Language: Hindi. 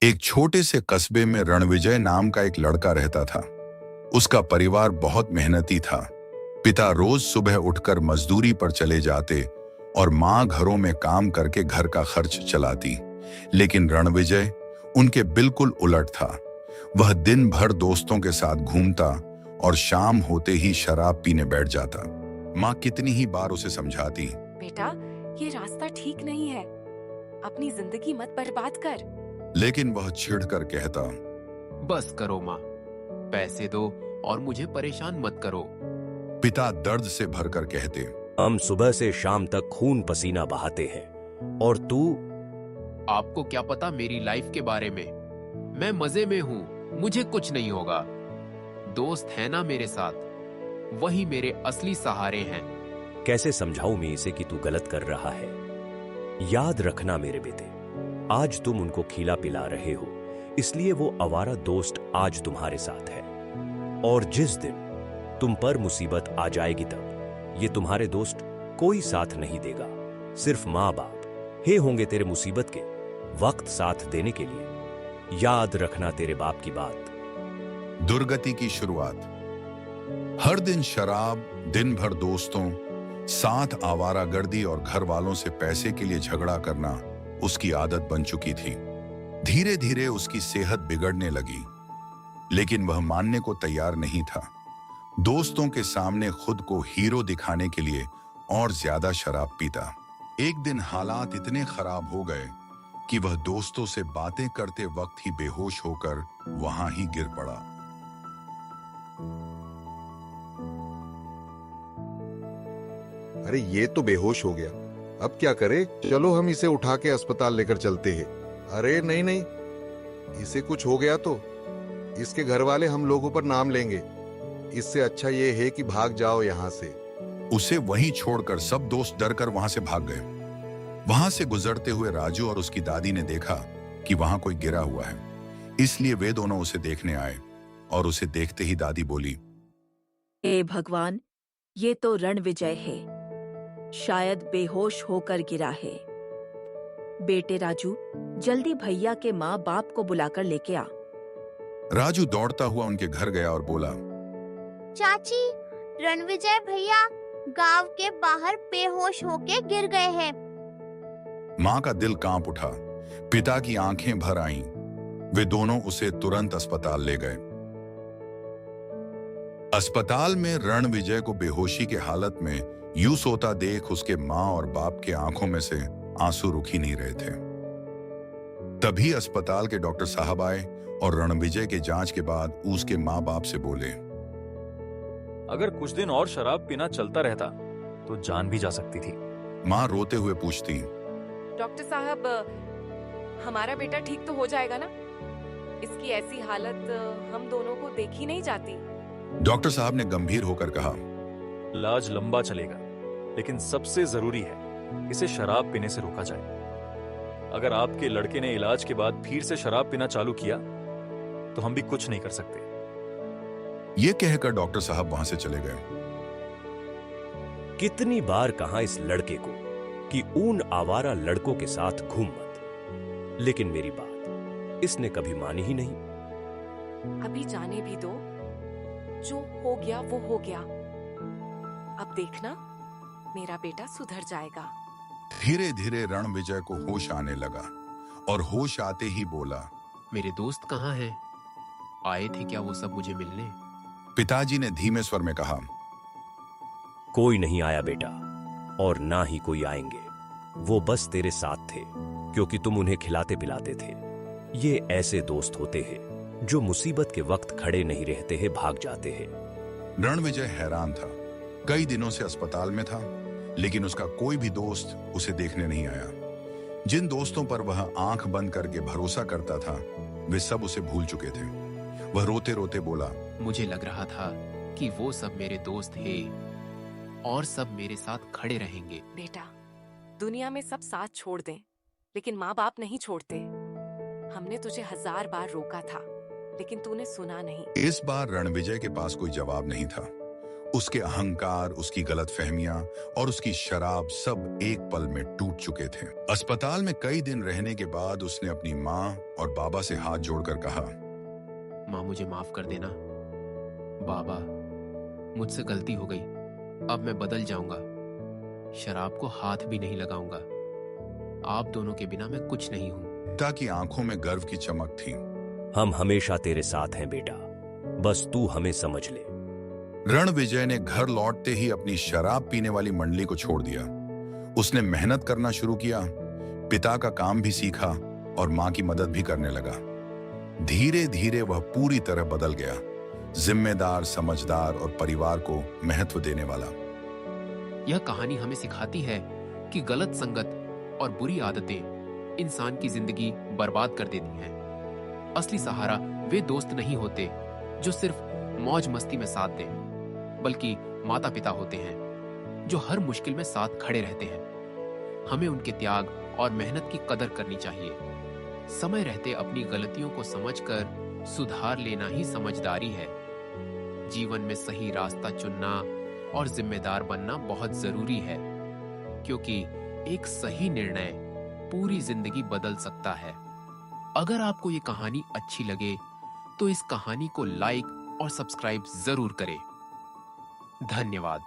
एक छोटे से कस्बे में रणविजय नाम का एक लड़का रहता था। उसका परिवार बहुत मेहनती था। पिता रोज सुबह उठकर मजदूरी पर चले जाते और माँ घरों में काम करके घर का खर्च चलाती। लेकिन रणविजय उनके बिल्कुल उलट था। वह दिन भर दोस्तों के साथ घूमता और शाम होते ही शराब पीने बैठ जाता। माँ कितनी ही बार उसे समझाती, बेटा, ये रास्ता ठीक नहीं है। अपनी जिंदगी मत बर्बाद कर। लेकिन वह चिढ़कर कहता, बस करो माँ, पैसे दो और मुझे परेशान मत करो। पिता दर्द से भरकर कहते, हम सुबह से शाम तक खून पसीना बहाते हैं और तू। आपको क्या पता मेरी लाइफ के बारे में। मैं मजे में हूँ, मुझे कुछ नहीं होगा। दोस्त है ना मेरे साथ, वही मेरे असली सहारे हैं। कैसे समझाऊं मैं इसे कि तू गलत कर रहा है। याद रखना मेरे बेटे, आज तुम उनको खिला पिला रहे हो, इसलिए वो आवारा दोस्त आज तुम्हारे साथ है। और जिस दिन तुम पर मुसीबत आ जाएगी तब ये तुम्हारे दोस्त कोई साथ नहीं देगा। सिर्फ माँ बाप हे होंगे तेरे मुसीबत के वक्त साथ देने के लिए। याद रखना तेरे बाप की बात। दुर्गति की शुरुआत। हर दिन शराब, दिन भर दोस्तों साथ आवारागर्दी और घर वालों से पैसे के लिए झगड़ा करना उसकी आदत बन चुकी थी। धीरे धीरे उसकी सेहत बिगड़ने लगी, लेकिन वह मानने को तैयार नहीं था। दोस्तों के सामने खुद को हीरो दिखाने के लिए और ज्यादा शराब पीता। एक दिन हालात इतने खराब हो गए कि वह दोस्तों से बातें करते वक्त ही बेहोश होकर वहां ही गिर पड़ा। अरे ये तो बेहोश हो गया, अब क्या करें? चलो हम इसे उठा के अस्पताल लेकर चलते हैं। अरे नहीं नहीं, इसे कुछ हो गया तो इसके घर वाले हम लोगों पर नाम लेंगे। इससे अच्छा ये है कि भाग जाओ यहाँ से। उसे वहीं छोड़कर सब दोस्त डरकर वहां से भाग गए। वहां से गुजरते हुए राजू और उसकी दादी ने देखा कि वहां कोई गिरा हुआ है, इसलिए वे दोनों उसे देखने आए और उसे देखते ही दादी बोली, हे भगवान, ये तो रणविजय है, शायद बेहोश होकर गिरा है। बेटे राजू, जल्दी भैया के माँ बाप को बुलाकर लेके आ। राजू दौड़ता हुआ उनके घर गया और बोला, चाची, रणविजय भैया गांव के बाहर बेहोश होके गिर गए हैं। माँ का दिल कांप उठा, पिता की आंखें भर आईं। वे दोनों उसे तुरंत अस्पताल ले गए। अस्पताल में रणविजय को बेहोशी की हालत में यूं सोता देख उसके माँ और बाप के आंखों में से आंसू रुक ही नहीं रहे थे। तभी अस्पताल के डॉक्टर साहब आए और रणविजय के जांच के बाद उसके माँ बाप से बोले, अगर कुछ दिन और शराब पीना चलता रहता तो जान भी जा सकती थी। माँ रोते हुए पूछती, डॉक्टर साहब, हमारा बेटा ठीक तो हो जाएगा ना? इसकी ऐसी हालत हम दोनों को देखी नहीं जाती। डॉक्टर साहब ने गंभीर होकर कहा, इलाज लंबा चलेगा, लेकिन सबसे जरूरी है इसे शराब पीने से रोका जाए। अगर आपके लड़के ने इलाज के बाद फिर से शराब पीना चालू किया तो हम भी कुछ नहीं कर सकते। यह कहकर डॉक्टर साहब वहां से चले गए। कितनी बार कहा इस लड़के को कि उन आवारा लड़कों के साथ घूम मत, लेकिन मेरी बात इसने कभी मानी ही नहीं। अभी जाने भी दो, जो हो गया वो हो गया। अब देखना, मेरा बेटा सुधर जाएगा। धीरे धीरे रणविजय को होश आने लगा और होश आते ही बोला, मेरे दोस्त कहाँ हैं? आए थे क्या वो सब मुझे मिलने? पिताजी ने धीमे स्वर में कहा, कोई नहीं आया बेटा, और ना ही कोई आएंगे। वो बस तेरे साथ थे क्योंकि तुम उन्हें खिलाते पिलाते थे। ये ऐसे दोस्त होते हैं जो मुसीबत के वक्त खड़े नहीं रहते हैं, भाग जाते हैं। रणविजय हैरान था। कई दिनों से अस्पताल में था, लेकिन उसका कोई भी दोस्त उसे देखने नहीं आया। जिन दोस्तों पर वह आंख बंद करके भरोसा करता था, वे सब उसे भूल चुके थे। वह रोते रोते बोला, मुझे लग रहा था कि वो सब मेरे दोस्त हैं और सब मेरे साथ खड़े रहेंगे। बेटा, दुनिया में सब साथ छोड़ दें, लेकिन माँ बाप नहीं छोड़ते। हमने तुझे 1000 बार रोका था, लेकिन तूने सुना नहीं। इस बार रणविजय के पास कोई जवाब नहीं था। उसके अहंकार, उसकी गलतफहमियां और उसकी शराब सब एक पल में टूट चुके थे। अस्पताल में कई दिन रहने के बाद उसने अपनी माँ और बाबा से हाथ जोड़कर कहा, माँ मुझे माफ कर देना। बाबा, मुझसे गलती हो गई, अब मैं बदल जाऊंगा। शराब को हाथ भी नहीं लगाऊंगा। आप दोनों के बिना मैं कुछ नहीं हूं। पिता की आंखों में गर्व की चमक थी। हम हमेशा तेरे साथ हैं बेटा, बस तू हमें समझ ले। रणविजय ने घर लौटते ही अपनी शराब पीने वाली मंडली को छोड़ दिया। उसने मेहनत करना शुरू किया, पिता का काम भी सीखा और मां की मदद भी करने लगा। धीरे धीरे वह पूरी तरह बदल गया, जिम्मेदार, समझदार और परिवार को महत्व देने वाला। यह कहानी हमें सिखाती है कि गलत संगत और बुरी आदतें इंसान की जिंदगी बर्बाद कर देती हैं। असली सहारा वे दोस्त नहीं होते जो सिर्फ मौज मस्ती में साथ दें, बल्कि माता पिता होते हैं जो हर मुश्किल में साथ खड़े रहते हैं। हमें उनके त्याग और मेहनत की कदर करनी चाहिए। समय रहते अपनी गलतियों को समझकर सुधार लेना ही समझदारी है। जीवन में सही रास्ता चुनना और जिम्मेदार बनना बहुत जरूरी है, क्योंकि एक सही निर्णय पूरी जिंदगी बदल सकता है। अगर आपको ये कहानी अच्छी लगे तो इस कहानी को लाइक और सब्सक्राइब जरूर करें। धन्यवाद।